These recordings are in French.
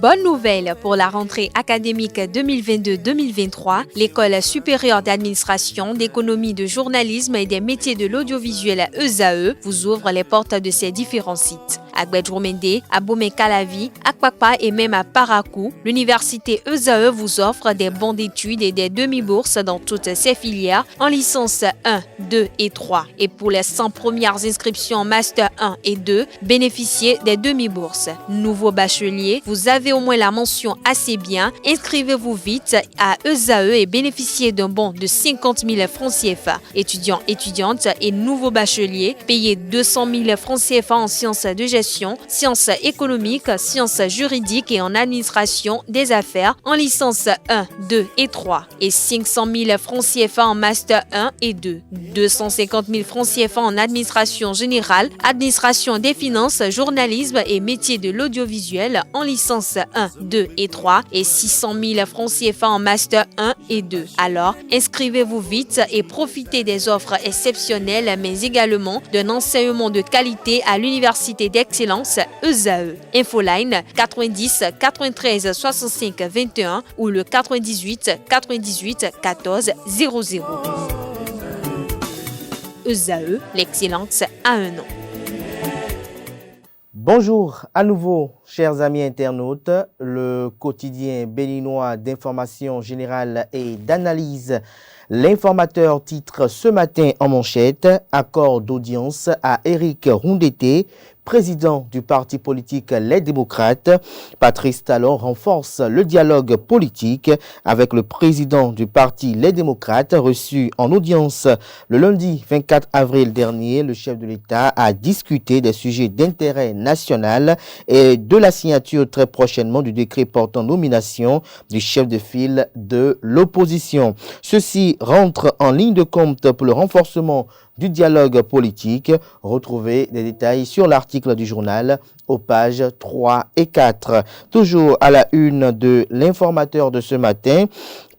Bonne nouvelle pour la rentrée académique 2022-2023, l'École supérieure d'administration, d'économie, de journalisme et des métiers de l'audiovisuel ESAE vous ouvre les portes de ses différents sites. À Gbedjomende, à Bomé-Calavi, à Kpakpa et même à Parakou, l'université ESAE vous offre des bons d'études et des demi-bourses dans toutes ses filières en licence 1, 2 et 3. Et pour les 100 premières inscriptions en master 1 et 2, bénéficiez des demi-bourses. Nouveau bachelier, vous avez au moins la mention assez bien. Inscrivez-vous vite à ESAE et bénéficiez d'un bon de 50 000 francs CFA. Étudiants, étudiantes et nouveaux bacheliers, payez 200 000 francs CFA en sciences de gestion, sciences économiques, sciences juridiques et en administration des affaires en licence 1, 2 et 3 et 500 000 francs CFA en master 1 et 2, 250 000 francs CFA en administration générale, administration des finances, journalisme et métiers de l'audiovisuel en licence 1, 2 et 3 et 600 000 francs CFA en master 1 et 2. Alors, inscrivez-vous vite et profitez des offres exceptionnelles mais également d'un enseignement de qualité à l'université d'excellence ESAE. Infoline 90 93 65 21 ou le 98 98 14 00. ESAE, l'excellence à un nom. Bonjour à nouveau, chers amis internautes. Le quotidien béninois d'information générale et d'analyse, l'informateur titre ce matin en manchette « Accord d'audience à Éric Rondeté ». Président du parti politique Les Démocrates, Patrice Talon renforce le dialogue politique avec le président du parti Les Démocrates reçu en audience le lundi 24 avril dernier. Le chef de l'État a discuté des sujets d'intérêt national et de la signature très prochainement du décret portant nomination du chef de file de l'opposition. Ceci rentre en ligne de compte pour le renforcement du dialogue politique. Retrouvez des détails sur l'article du journal aux pages 3 et 4. Toujours à la une de l'informateur de ce matin,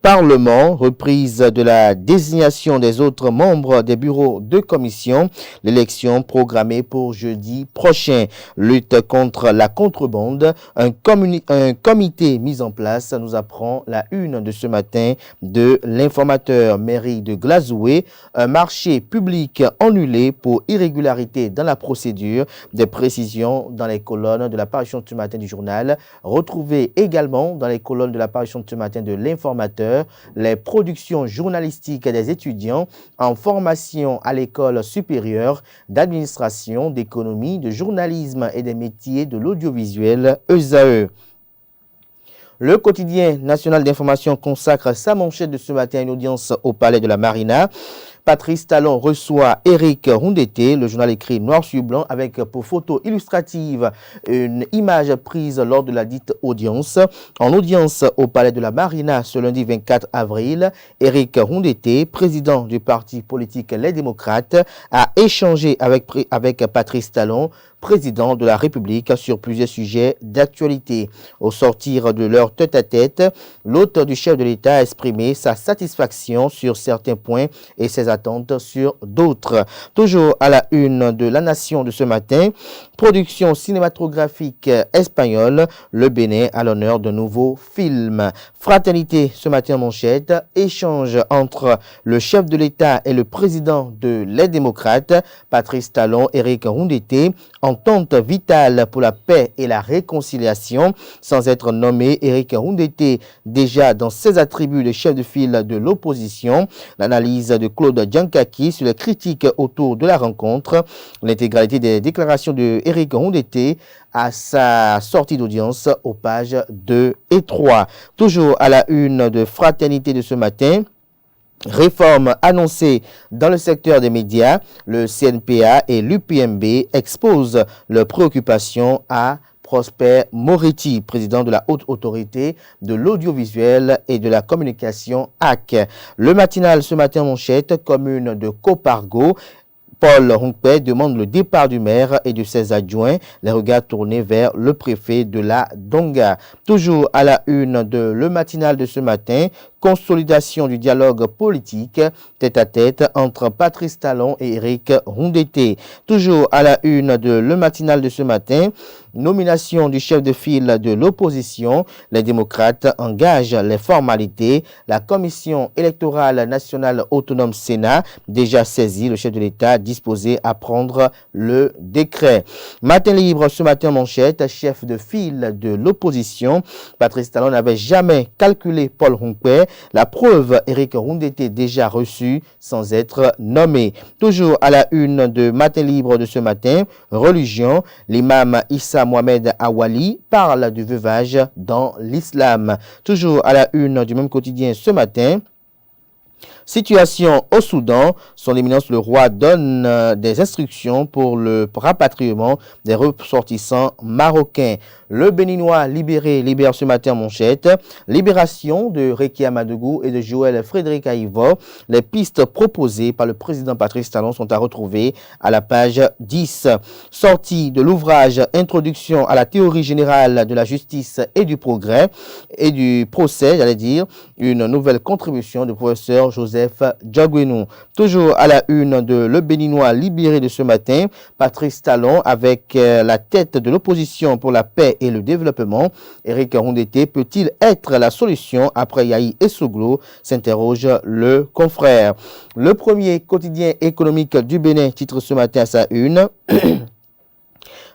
Parlement, reprise de la désignation des autres membres des bureaux de commission, l'élection programmée pour jeudi prochain. Lutte contre la contrebande, un comité mis en place, nous apprend la une de ce matin de l'informateur. Mairie de Glazoué, un marché public annulé pour irrégularité dans la procédure, des précisions dans les colonnes de la parution de ce matin du journal. Retrouvez également dans les colonnes de la parution de ce matin de l'informateur les productions journalistiques des étudiants en formation à l'école supérieure d'administration, d'économie, de journalisme et des métiers de l'audiovisuel ESAE. Le quotidien national d'information consacre sa manchette de ce matin à une audience au palais de la Marina. Patrice Talon reçoit Éric Rondeté. Le journal écrit noir sur blanc avec pour photo illustrative une image prise lors de la dite audience. En audience au palais de la Marina ce lundi 24 avril, Éric Rondeté, président du parti politique Les Démocrates, a échangé avec Patrice Talon, président de la République, sur plusieurs sujets d'actualité. Au sortir de leur tête-à-tête, l'hôte du chef de l'État a exprimé sa satisfaction sur certains points et ses attentes sur d'autres. Toujours à la une de La Nation de ce matin, production cinématographique espagnole, le Bénin à l'honneur de nouveaux films. Fraternité ce matin en manchette, échange entre le chef de l'État et le président de Les Démocrates, Patrice Talon, Éric Rondeté, entente vitale pour la paix et la réconciliation. Sans être nommé, Éric Rondeté, déjà dans ses attributs de chef de file de l'opposition. L'analyse de Claude Djankaki sur les critiques autour de la rencontre. L'intégralité des déclarations de Éric Rondeté à sa sortie d'audience aux pages 2 et 3. Toujours à la une de Fraternité de ce matin, réforme annoncée dans le secteur des médias, le CNPA et l'UPMB exposent leurs préoccupations à Prosper Moretti, président de la Haute Autorité de l'Audiovisuel et de la Communication AC. Le matinal ce matin manchette, commune de Copargo, Paul Hunkpe demande le départ du maire et de ses adjoints, les regards tournés vers le préfet de la Donga. Toujours à la une de Le Matinal de ce matin, consolidation du dialogue politique tête-à-tête entre Patrice Talon et Éric Rondeté. Toujours à la une de Le Matinal de ce matin, nomination du chef de file de l'opposition. Les démocrates engagent les formalités. La Commission électorale nationale autonome Sénat, déjà saisie, le chef de l'État disposé à prendre le décret. Matin libre ce matin manchette, chef de file de l'opposition. Patrice Talon n'avait jamais calculé Paul Hunkpe. La preuve, Éric Rondeté déjà reçu sans être nommé. Toujours à la une de Matin libre de ce matin, religion, l'imam Issa Mohamed Awali parle du veuvage dans l'islam. Toujours à la une du même quotidien ce matin, situation au Soudan, son éminence le roi donne des instructions pour le rapatriement des ressortissants marocains. Le Béninois libère ce matin manchette. Libération de Rekia Madougou et de Joël Frédéric Aïvo. Les pistes proposées par le président Patrice Talon sont à retrouver à la page 10. Sortie de l'ouvrage Introduction à la théorie générale de la justice et du progrès et du procès, une nouvelle contribution du professeur Joseph Djagouenou. Toujours à la une de Le Béninois libéré de ce matin, Patrice Talon avec la tête de l'opposition pour la paix et le développement. Éric Rondeté peut-il être la solution après Yahi Essoglo, s'interroge le confrère. Le premier quotidien économique du Bénin titre ce matin à sa une.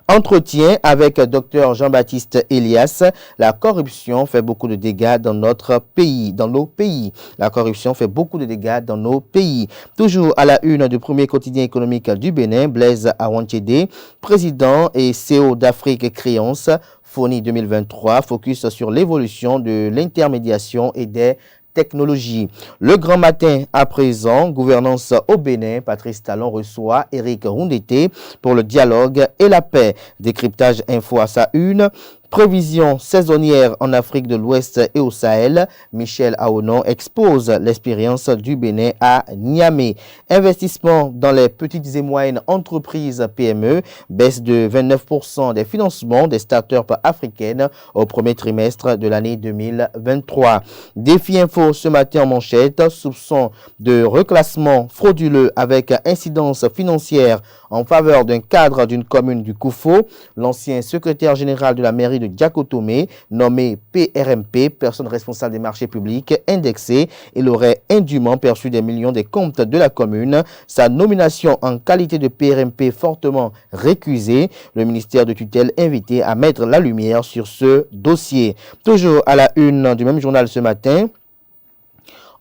Entretien avec Dr Jean-Baptiste Elias. La corruption fait beaucoup de dégâts dans notre pays, dans nos pays. La corruption fait beaucoup de dégâts dans nos pays. Toujours à la une du premier quotidien économique du Bénin, Blaise Awanchede, président et CEO d'Afrique Créance, fourni 2023, focus sur l'évolution de l'intermédiation et des technologie. Le grand matin à présent, gouvernance au Bénin, Patrice Talon reçoit Éric Rondeté pour le dialogue et la paix. Décryptage info à sa une. Prévision saisonnière en Afrique de l'Ouest et au Sahel. Michel Aonon expose l'expérience du Bénin à Niamey. Investissement dans les petites et moyennes entreprises PME. Baisse de 29% des financements des startups africaines au premier trimestre de l'année 2023. Défi info ce matin en manchette. Soupçon de reclassement frauduleux avec incidence financière en faveur d'un cadre d'une commune du Koufo. L'ancien secrétaire général de la mairie de Diakotomé, nommé PRMP, personne responsable des marchés publics, indexé, il aurait indûment perçu des millions des comptes de la commune. Sa nomination en qualité de PRMP fortement récusée. Le ministère de tutelle invité à mettre la lumière sur ce dossier. Toujours à la une du même journal ce matin.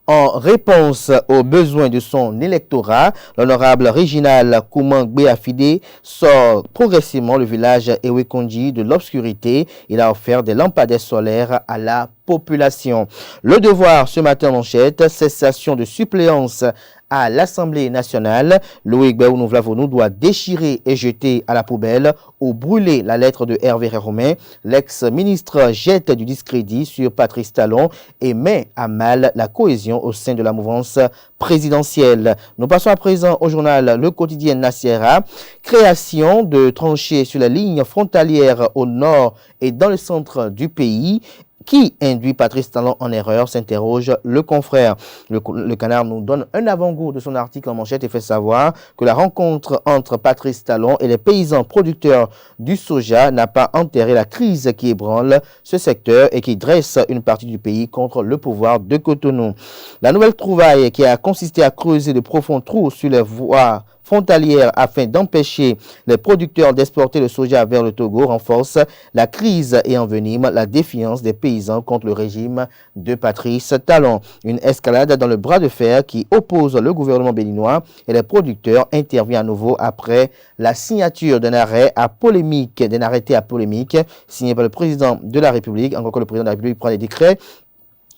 En réponse aux besoins de son électorat, l'honorable Réginal Koumang-Béafide sort progressivement le village Ewekonji de l'obscurité. Il a offert des lampadaires solaires à la population. Le devoir ce matin manchette, cessation de suppléance à l'Assemblée nationale. Loïc Béounou-Vlavonou doit déchirer et jeter à la poubelle ou brûler la lettre de Hervé Romain. L'ex-ministre jette du discrédit sur Patrice Talon et met à mal la cohésion au sein de la mouvance présidentielle. Nous passons à présent au journal Le Quotidien Nassera. Création de tranchées sur la ligne frontalière au nord et dans le centre du pays. Qui induit Patrice Talon en erreur, s'interroge le confrère. Le Canard nous donne un avant-goût de son article en manchette et fait savoir que la rencontre entre Patrice Talon et les paysans producteurs du soja n'a pas enterré la crise qui ébranle ce secteur et qui dresse une partie du pays contre le pouvoir de Cotonou. La nouvelle trouvaille qui a consisté à creuser de profonds trous sur les voies frontalière afin d'empêcher les producteurs d'exporter le soja vers le Togo renforce la crise et envenime la défiance des paysans contre le régime de Patrice Talon. Une escalade dans le bras de fer qui oppose le gouvernement béninois et les producteurs intervient à nouveau après la signature d'un arrêté à polémique signé par le président de la République. Encore que le président de la République prend des décrets.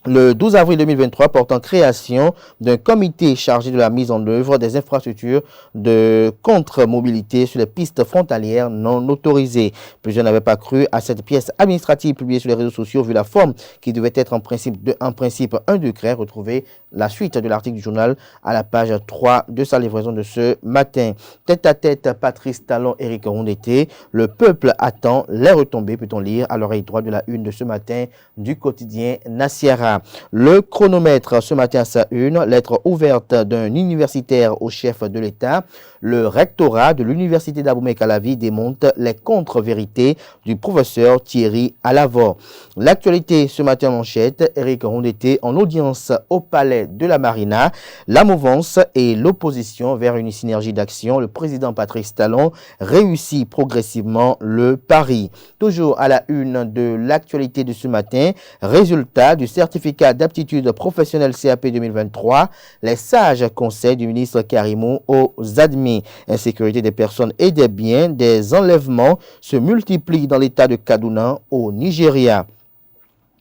le 12 avril 2023 portant création d'un comité chargé de la mise en œuvre des infrastructures de contre-mobilité sur les pistes frontalières non autorisées. Plusieurs n'avaient pas cru à cette pièce administrative publiée sur les réseaux sociaux vu la forme qui devait être en principe un décret. Retrouvez la suite de l'article du journal à la page 3 de sa livraison de ce matin. Tête à tête, Patrice Talon, Éric Rondeté. Le peuple attend les retombées, peut-on lire à l'oreille droite de la une de ce matin du quotidien Nasiara. Le chronomètre ce matin à sa une, lettre ouverte d'un universitaire au chef de l'État. Le rectorat de l'université d'Abomey-Calavi démonte les contre-vérités du professeur Thierry Alavor. L'actualité ce matin en manchette, Éric Rondeté en audience au palais de la Marina. La mouvance et l'opposition vers une synergie d'action. Le président Patrice Talon réussit progressivement le pari. Toujours à la une de l'actualité de ce matin, résultat du certificat d'aptitude professionnelle CAP 2023, les sages conseils du ministre Karimou aux admis. Insécurité des personnes et des biens, des enlèvements se multiplient dans l'état de Kaduna au Nigeria.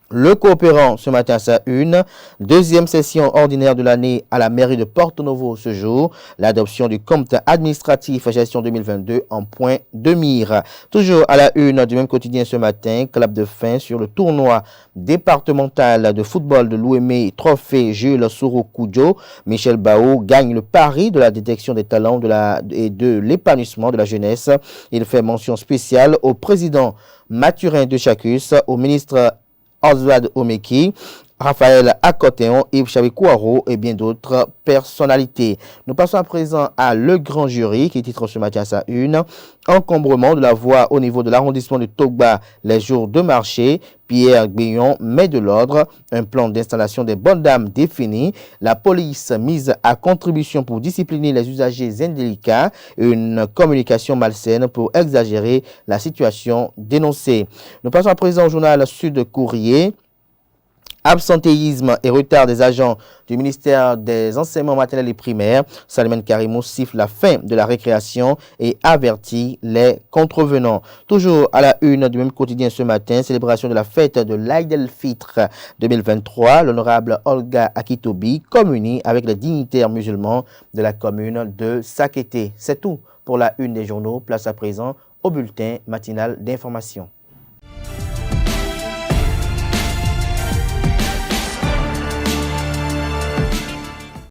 Le coopérant ce matin à sa une, deuxième session ordinaire de l'année à la mairie de Porto-Novo ce jour, l'adoption du compte administratif gestion 2022 en point de mire. Toujours à la une du même quotidien ce matin, clap de fin sur le tournoi départemental de football de l'Ouémé Trophée Jules Soro-Koudio. Michel Bao gagne le pari de la détection des talents et de l'épanouissement de la jeunesse. Il fait mention spéciale au président Mathurin de Chacus, au ministre Oswald Omeki, Raphaël Akoteon, Yves Chavekouaro et bien d'autres personnalités. Nous passons à présent à Le Grand Jury qui titre ce matin à sa une. Encombrement de la voie au niveau de l'arrondissement de Togba les jours de marché. Pierre Guillon met de l'ordre. Un plan d'installation des bonnes dames défini. La police mise à contribution pour discipliner les usagers indélicats. Une communication malsaine pour exagérer la situation dénoncée. Nous passons à présent au journal Sud Courrier. Absentéisme et retard des agents du ministère des enseignements maternels et primaires. Salman Karimou siffle la fin de la récréation et avertit les contrevenants. Toujours à la une du même quotidien ce matin, célébration de la fête de l'Aïd el-Fitr 2023. L'honorable Olga Akitobi communie avec les dignitaires musulmans de la commune de Sakété. C'est tout pour la une des journaux. Place à présent au bulletin matinal d'information.